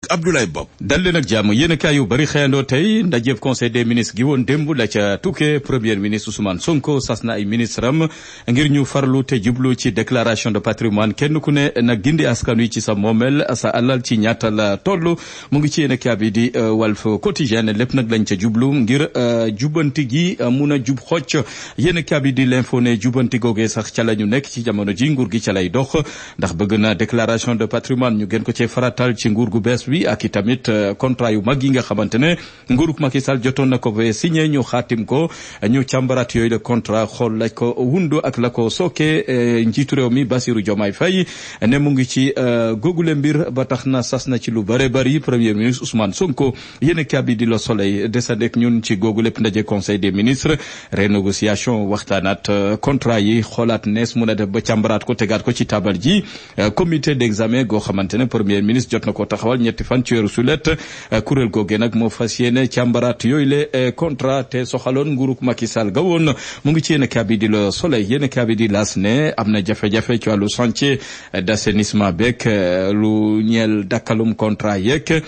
Abdoulaye Bob. dal leen ak jàmm yéen a kaay yu bari xëyandoo tey ndajeeb conseil des ministres gi woon démb la ca tukkee premier ministre Ousmane Sonko sas na ay ministre am ngir ñu farlu te jublu ci déclaration de patrimoine kenn ku ne nag gindi askan wi ci sa moomel sa alal ci ñaata la toll mu ngi ci yéen a kaay bi di Walf Quotidien lépp nag lañ ca jublu ngir jubanti gi mun a jub xocc yéen a kaay bi di l'info ne jubanti googee sax ca la ñu nekk ci jamono ji nguur gi ca lay dox ndax bëgg na déclaration de patrimoine ñu gën ko cee faratal ci nguur gu bees bi ak itamit contrat yu mag yi nga xamante ne nguurug Macky Sall jotoon na ko ba signé ñu xaatim ko ñu càmbaraat yooyu le contrat xool la ko wundu ak la ko sooke njiitu réew mi Bassirou Diomaye Faye ne mu ngi ci googule mbir ba tax na sas na ci lu bare bari premier ministre Ousmane Sonko yéen a bi di Le Soleil desandek ñun ci googu lépp ndaje conseil des ministres renégociation waxtaanaat contrat yi xoolaat nees mun a def ba càmbaraat ko tegaat ko ci tabal ji comité d'examen goo xamante ne premier ministre jot na ko taxawal ñetti fan ci weeru sulet kuréel googe nag moo fas yéene càmbaraat yooyu le contrat te soxaloon nguurug Macky Sall ga woon mu ngi ci yéen a bi di Le Soleil yéen a bi di L'As ne am na jafe-jafe ci wàllu chantier d'assainissement beeg lu ñeel dakkalum contrat yeeg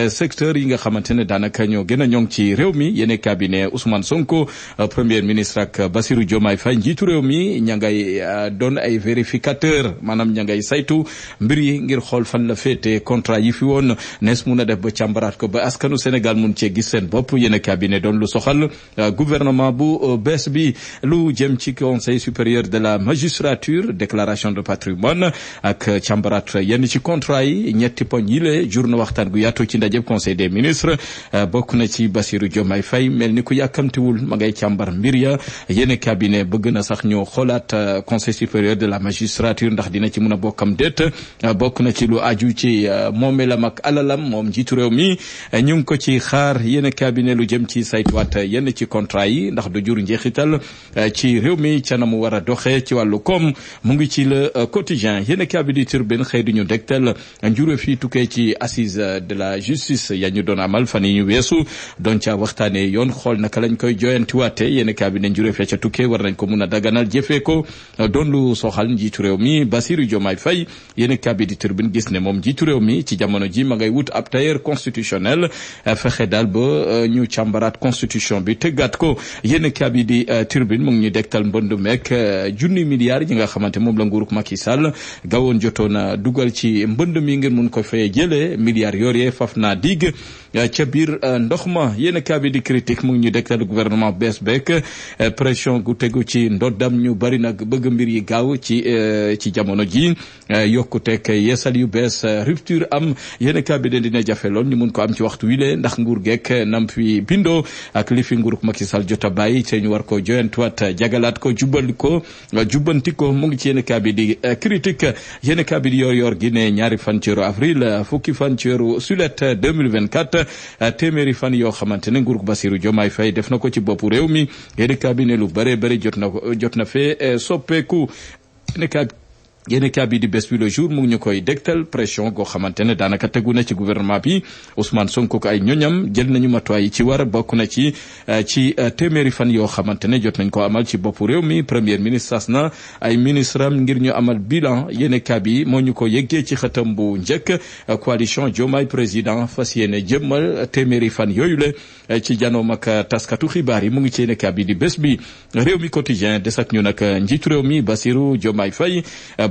secteur yi nga xamante ne daanaka ñoo gën a ñoŋ ci réew mi yéen a bi ne Ousmane Sonko premier ministre ak Bassirou Diomaye Faye njiitu réew mi ña ngay doon ay vérificateur maanaam ña ngay saytu mbir yi ngir xool fan la féete contrat yi fi woon nees mun a def ba càmbaraat ko ba askanu Sénégal mun cee gis seen bopp yéen a cabinet doon lu soxal gouvernement bu bees bi lu jëm ci conseil supérieur de la magistrature déclaration de patrimoine ak càmbaraat yenn ci contrat yi ñetti poñ yi le jur na waxtaan gu yaatu ci ndajeb conseil des ministres bokk na ci Bassirou Diomaye Faye mel ni ku yàkkamtiwul ma ngay càmbar mbir ya yéen a cabinet bëgg na sax ñoo xoolaat conseil supérieur de la magistrature ndax dina ci mun a bokkam déet bokk na ci lu aju ci moomeelam ak alalam moom njiitu réew mi ñu ngi ko ci xaar yéen cabinet lu jëm ci saytuwaat yenn ci contrat yi ndax du jur njeexital ci réew mi ca na mu war a doxee ci wàllu koom mu ngi ci le quotidien yéen cabinet turbine xëy du ñu dégtal njurée fii tukkee ci assise de la justice ya ñu doon amal fan yi ñu weesu doon ca waxtaanee yoon xool naka lañ koy joyantiwaate yéen cabinet njurée fee ca tukkee war nañ ko mun a daganal jëfee ko doon lu soxal njiitu réew mi Bassirou Diomaye Faye yéen cabinet turbine gis ne moom njiitu réew mi ci jamono ji ma ngay wut ab tailleur constitutionnel fexe daal ba ñu càmbaraat constitution bi tëggaat ko yéen kabi di turbine mu ngi ñu dektal mbënd meek junni milliards yi nga xamante moom la nguurug Macky Sall gawoon jotoon dugal ci mbënd mi ngeen mun ko fee jëlee milliards yooyu faf naa dig ca biir ndox ma yéen kabi di critique mu ngi ñu dektal gouvernement bees beek pression gu tegu ci ndoddam ñu bari nag bëgg mbir yi gaaw ci jamono ji yokkuteeg yeesal yu bees rupture am yéen cabinet dina jafe lool ñu mun ko am ci waxtu wile ndax nguur geek nam fi bindoo ak li fi nguurug Macky Sall jot a bàyyi te ñu war ko joyantuwaat jagalaat ko jubbanti ko mu ngi ci yéen cabinet di critique yéen cabinet yor gi ne ñaari fan ci weeru avril fukki fan ci weeru sulet 2024 téeméeri fan yoo xamante ne nguurug Bassirou Diomaye Faye def na ko ci boppu réew mi yéen cabinet lu bare bare jot na fee soppeeku yéen kabi di bés bi le jour mu ngi ñu koy dégtal pression goo xamante ne daanaka tegu na ci gouvernement bi Ousmane Sonko ko ay ñoñam jël nañu matuwaay yi ci war bokk na ci téeméeri fan yoo xamante ne jot nañ ko amal ci boppu réew mi premier ministre sas na ay ministre am ngir ñu amal bilan yéen kabi moo ñu ko yëggee ci xëtam bu njëkk coalition Diomaye président fas yéene jëmmal téeméeri fan yooyu le ci janoom ak taskatu xibaar yi mu ngi ci yéen kabi di bés bi réew mi quotidien des ak ñu nag njiitu réew mi Bassirou Diomaye Faye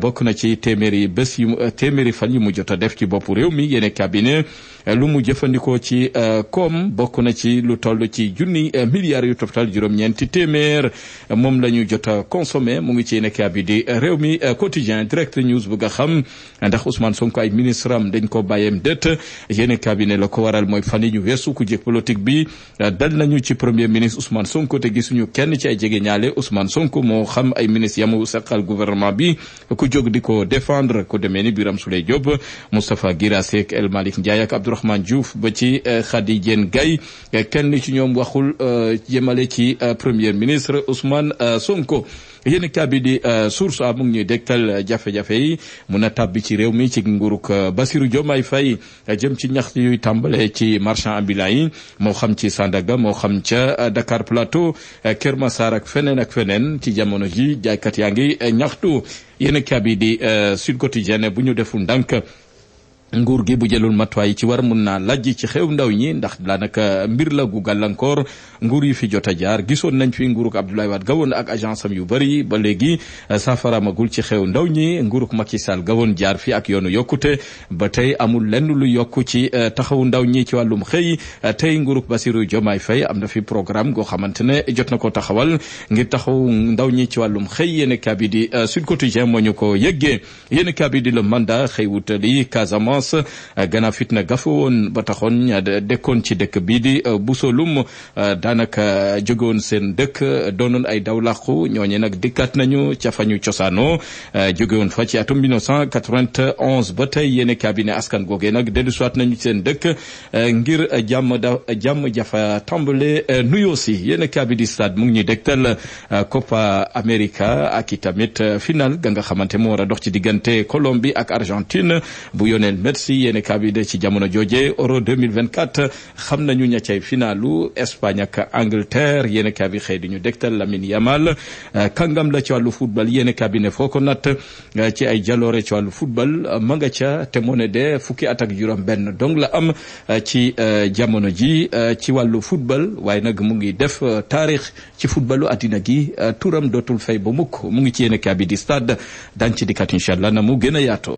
bokk na ci téeméeri fan yi mu jot a def ci boppu réew mi yéen cabinet lu mu jëfandikoo ci koom bokk na ci lu toll ci junni milliards yu toftal juróom-ñeenti téeméer moom la ñu jot a consommé mu ngi ci yéen cabinet di réew mi quotidien direct news bu nga xam ndax Ousmane Sonko ay ministre am dañ ko bàyyeem det yéen cabinet la ko waral mooy fan yi ñu weesu ku jëkk politique bi dal nañu ci premier ministre Ousmane Sonko te gisuñu kenn ci ay jege ñaale Ousmane Sonko moo xam ay ministre yamu seqal gouvernement bi ku jóg di ko défendre ku demee ni Birame Souleye Diop Moustapha Guirassy ak El Malick Ndiaye ak Abdourahmane Diouf ba ci Khady Diène Gaye kenn ci ñoom waxul jëmale ci premier ministre Ousmane Sonko yéen kabi di source a mu ngi ñuy dégtal jafe-jafe yi mun a tàbbi ci réew mi ci nguurug Bassirou Diomaye Faye jëm ci ñaxtu yuy tàmbale ci marchand ambulant yi moo xam ci Sandaga moo xam ca Dakar Plateau Keur Massar ak feneen ci jamono ji jaaykat yaa ngi ñaxtu yéen kabi di Sud Quotidien bu ñu deful ndànk nguur gi bu jëlul matuwaay ci war mun naa lajj ci xew ndaw ñi ndax daanaka mbir la gu gàllankoor nguur yi fi jot a jaar gisoon nañ fi nguuruk Abdoulaye Wade gawoon ak agence am yu bëri ba léegi saafaraamagul ci xew ndaw ñi nguuruk Macky Sall gawoon jaar fi ak yoonu yokkute ba tey amul lenn lu yokku ci taxawu ndaw ñi ci wàllum xëy tey nguuruk Bassirou Diomaye Faye am na fi programme goo xamante ne jot na ko taxawal ngir taxaw ndaw ñi ci wàllum xëy yéen kaa bi di Sud Quotidien moo ñu ko yëggee yéen kaa bi di le mandat xëy wutali Casamance gannaaw fitna gafa woon ba taxoon dekkoon ci dëkk bii di Busolum daanaka jógewoon seen dëkk doonoon ay dawlaqu ñooñe nag dikkaat nañu ca fa ñu cosaanoo jógewoon fa ci atum 1991 ba tey yéen cabinet askan googee nag dellu siwaat nañu seen dëkk ngir jàmm jafa tàmbale nuyoo si yéen cabinet di stade mu ngi ñuy dégtal Copa America ak i tamit final ga nga xamante moo war a dox ci diggante Colombie ak Argentine bu yoneel merci yéen cabinet ci jamono jooje Euro 2024 xam nañu ña cay finalu Espagne ak Angleterre yéen cabinet xëy di ñu dégtal Lamine Yamal kàngam la ci wàllu football yéen cabinet foo ko natt ci ay jaloore ci wàllu football ma nga ca te moo ne de fukki at ak juróom benn dong la am ci jamono ji ci wàllu football waaye nag mu ngi def taarix ci footballu addina gi turam dootul fay ba mukk mu ngi ci yéen cabinet di stade dañ ci dikkat incha allah na mu gën a yaatoo